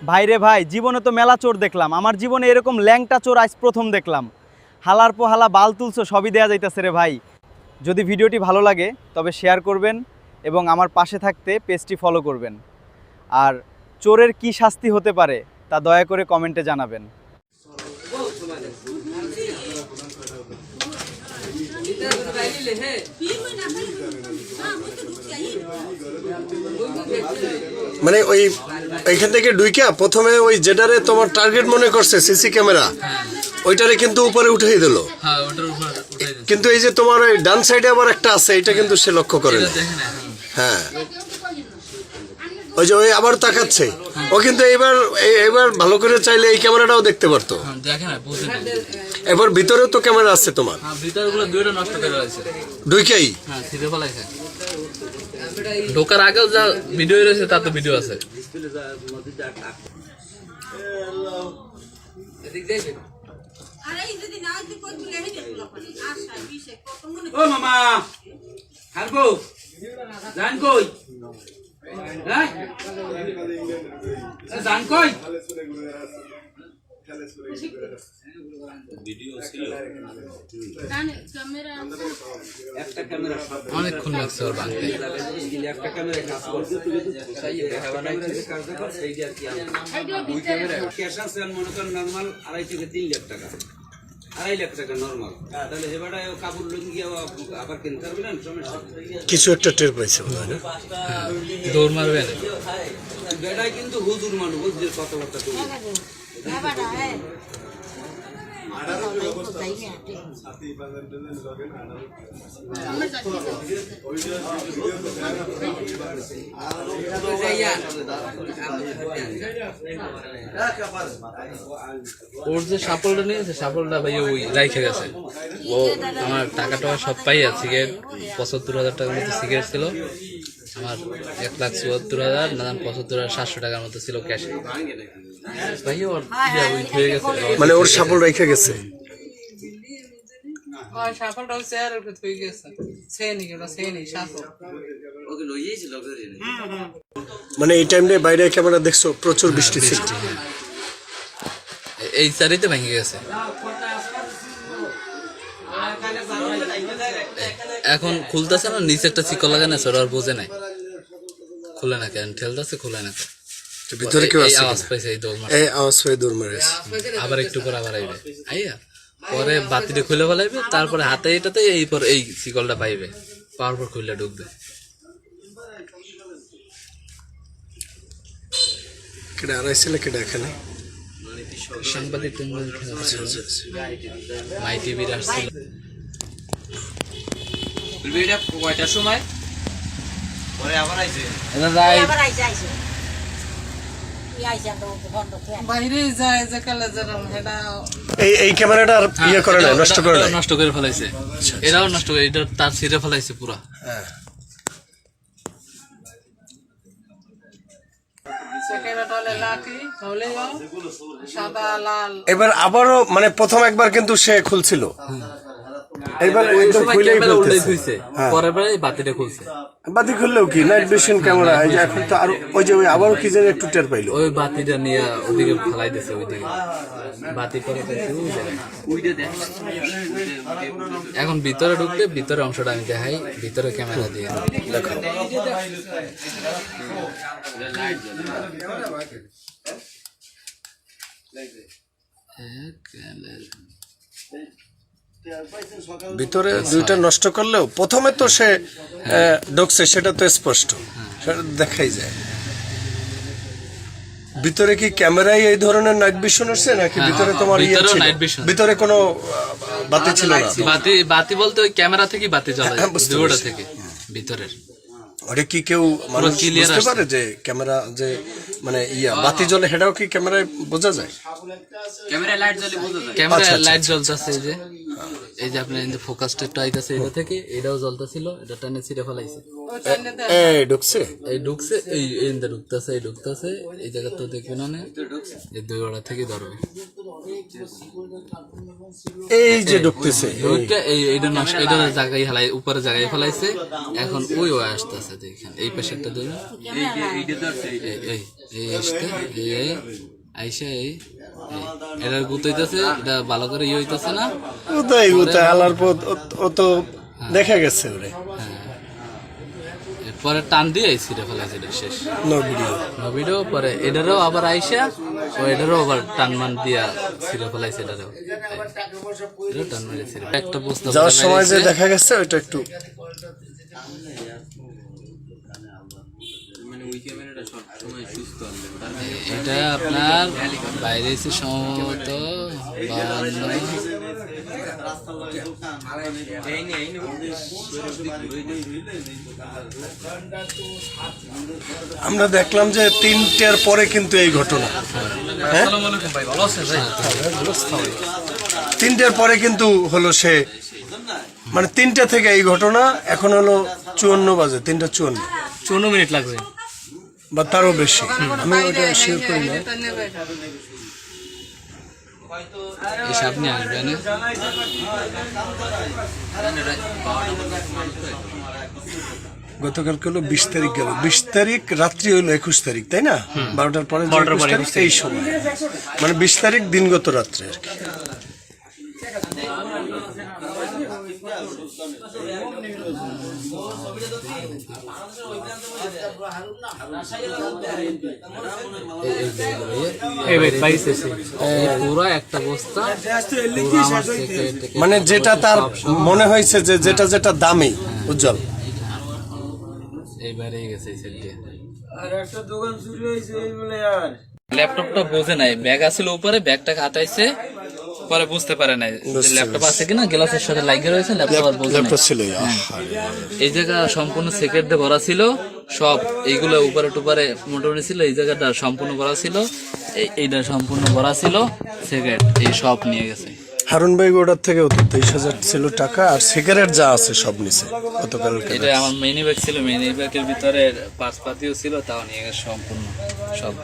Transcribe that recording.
ভাইরে ভাই, জীবনে তো মেলা চোর দেখলাম, আমার জীবনে এরকম ল্যাংটা চোর আজ প্রথম দেখলাম। হালার পোহালা বাল তুলছো, সবই দেয়া যাইতেছে রে ভাই। যদি ভিডিওটি ভালো লাগে তবে শেয়ার করবেন এবং আমার পাশে থাকতে পেজটি ফলো করবেন। আর চোরের কি শাস্তি হতে পারে তা দয়া করে কমেন্টে জানাবেন। মানে ওই এইখান থেকে ডুইকা প্রথমে ওই যেটারে তোমার টার্গেট মনে করছে সিসি ক্যামেরা, ওইটারে কিন্তু উপরে উঠিয়ে দিল। কিন্তু এই যে তোমার ওই ডান সাইডে আবার একটা আছে, এটা কিন্তু সে লক্ষ্য করে না। হ্যাঁ, ওই যে ওই আবার তাকাচ্ছে, ও কিন্তু এবার ভালো করে চাইলে এই ক্যামেরাটাও দেখতে পারতো। এবার ভিতরেও তো ক্যামেরা আছে তোমার, ডুইকাই ঢোকার আগেও যা ভিডিও রয়েছে তার তো ভিডিও আছে। ও মামা হারবো জান কই হ্যাঁ জান কই ভিডিও ছিল একটা ক্যামেরা অনেকক্ষণ লাগছে ওর বাংলায়। একটা ক্যামেরা কাজ করতে সেই বানাইছে কার্যকর সেইটা আর কি দুই ক্যামেরা ক্যাশ আছে মনে করেন নরমাল 2.5 থেকে 3 লাখ টাকা, 2.5 লাখ টাকা নরমাল। তাহলে এবারে কাপড় লুঙ্গি গিয়ে আবার কিনতে পারবেন না, সমস্যা কিছু একটা টের পাইছে মনে হয় না, দৌড় মারবে না বেড়াই কিন্তু হুজুর মানুষ বুঝলে কথাবার্তা করি ওর যে সাপলটা নিয়েছে, সাপলটা ভাই ওই রাইখে গেছে। ও আমার টাকা টাকা সব পাইয়া সিগারেট 75,000 টাকার মতো সিগারেট ছিল, আমার 1,74,000 না 75,700 টাকার মতো ছিল ক্যাশে। ভাই ওর হয়ে গেছে, মানে ওর সাপল রেখে গেছে। মানে এই টাইমে বাইরে ক্যামেরা দেখছো, প্রচুর বৃষ্টি ছিল, এই সারিতে ভেঙে গেছে। এখন খুলতেছে না, নিচে একটা চিকল লাগে না, সেটা আর বোঝে নাই, খুলে না কেন ঠেলতেছে, খুলে না কেন। ভিতরে কেউ আছে? আওয়াজ পাইছে, এই দৌড় মারছে, এই আওয়াজ পেয়ে দৌড় মারেছে। আবার একটু করে আবার আইবে, আইয়া পরে বাতিটা খুলে ফেলাইবে, তারপরে হাতে এটাতে এই পর এই চিকলটা পাইবে, পাওয়ার পর খুলে ঢুকবে। কেডা আড়াইছিল, কেডা এখানে সাংবাদিক মাই টিভির আসছিল। কয়টার সময় পরে আবার আইছে এই ক্যামেরাটা আর ইয়ে করে না, নষ্ট করে না, নষ্ট করে ফেলাইছে। এরাও নষ্ট করে, এটা তার ছিঁড়ে ফেলাইছে পুরা। এবার আবারও মানে প্রথম একবার কিন্তু সে খুলছিল, এবার একদম খুলেই ফেলতেছে। পরের বারে বাতিটা খুলছে। বাতি খুললেও কি নাইট ভিশন ক্যামেরা, এই যে এখন তো আর ওই যে ওই আবারও কি যেন একটু টের পাইলো, ওই বাতিটা নিয়ে ওদিকে ফেলাই দিছে, ওইদিকে বাতি করে এখন ভিতরে ঢুকলে ভিতরে অংশটা আমি দেখাই, ভিতরে ক্যামেরা দিয়ে দেখো। ভিতরে দুইটা নষ্ট করলেও প্রথমে তো সে ঢুকছে, সেটা তো স্পষ্ট, সেটা দেখাই যায়। ভিতরে কি ক্যামেরায় এই ধরনের নাইট ভিশন হচ্ছে নাকি ভিতরে তোমার ইয়ে ছিল? ভিতরে কোনো বাতি ছিল না? বাতি বলতে ওই ক্যামেরা থেকে বাতি জ্বলে, দুটোটা থেকে ভিতরের। ওটা কি কেউ মানুষ বুঝতে পারে যে ক্যামেরা যে মানে ইয়া বাতি জ্বলে, সেটাও কি ক্যামেরায় বোঝা যায়? ক্যামেরায় লাইট জ্বলে বোঝা যায়, ক্যামেরায় লাইট জ্বলতেছে, এই যে এই যে আপনার এই যে ফোকাস টেপটা আইতাছে এটা থেকে এটাও জ্বলতেছিল, এটা টানে ছিঁড়ে ফেলাইছে। এই ঢুকছে এই ঢুকছে, এই এন্ডে ঢুকতেছে, এই ঢুকতেছে, এই জায়গা তো দেখবেন না, এই দুই ওড়া থেকে ধরবে। এই যে ঢুকতেছে ওইটা এইটা নষ্ট, এটা জায়গায় হেলাই উপরে জায়গায় ফেলাইছে, এখন ওই আসতেছে দেখেন এই পাশেরটা ধরুন, এই আসতে এই আইসা এই এটা গুতাইতেছে, এটা ভালো করে ইয়ে হইতেছে না, কোথায় আলার পর ও তো দেখা গেছে ওরে পরে টান দিয়ে ছিঁড়ে ফেলাইছে, এটা শেষ নো ভিডিও। ভিডিও। পরে এটারও আবার আইসা ও এটারও আবার টান মান দিয়া ছিঁড়ে ফেলাইছে, এটারও টান মারে ছিঁড়ে। একটা বস্তা যাওয়ার সময় যে দেখা গেছে ওইটা একটু এটা আপনার বাইরে এসে সম্ভবত 52। আমরা দেখলাম যে 3টার পরে কিন্তু এই ঘটনা, হ্যাঁ 3টার পরে কিন্তু হলো সে, মানে 3টা থেকে এই ঘটনা, এখন হলো 54 বাজে, 3টা 54 মিনিট লাগবে বা তারও বেশি, আমি ওটা শেয়ার করি না। এই সামনে আসবে না, গতকালকে হলো 20 তারিখ গেল, 20 তারিখ রাত্রি হইলো 21 তারিখ, তাই না? 12টার পরে 21 তারিখ, এই সময় মানে 20 তারিখ দিনগত রাত্রে আর কি। পুরো একটা বস্তা, মানে যেটা তার মনে হয়েছে যে যেটা যেটা দামি উজ্জ্বল, এইবারে গেছে ল্যাপটপটা বোঝে নাই, ব্যাগ আছিল উপরে, ব্যাগটা হাতাইছে, পরে বুঝতে পারে নাই ল্যাপটপ আছে কিনা, গ্লাসের সাথে লাগিয়ে রয়েছে, ল্যাপটপ আর বোঝে নাই। ছিল এই জায়গা সম্পূর্ণ সেকেন্ড দিয়ে ভরা ছিল, সব এইগুলো উপরে টুপারে মোটামুটি ছিল, এই জায়গাটা সম্পূর্ণ ভরা ছিল, এইটা সম্পূর্ণ ভরা ছিল, সেকেন্ড এই সব নিয়ে গেছে। হারুন ভাই গোড়ার থেকে 23,000 ছিল টাকা, আর সিগারেট যা আছে সব নিছে গতকাল। এটা আমার মিনি ব্যাগ ছিল, মিনি ব্যাগের ভিতরে পার্স পাতিও ছিল, তাও নিয়ে গেছে সম্পূর্ণ সব।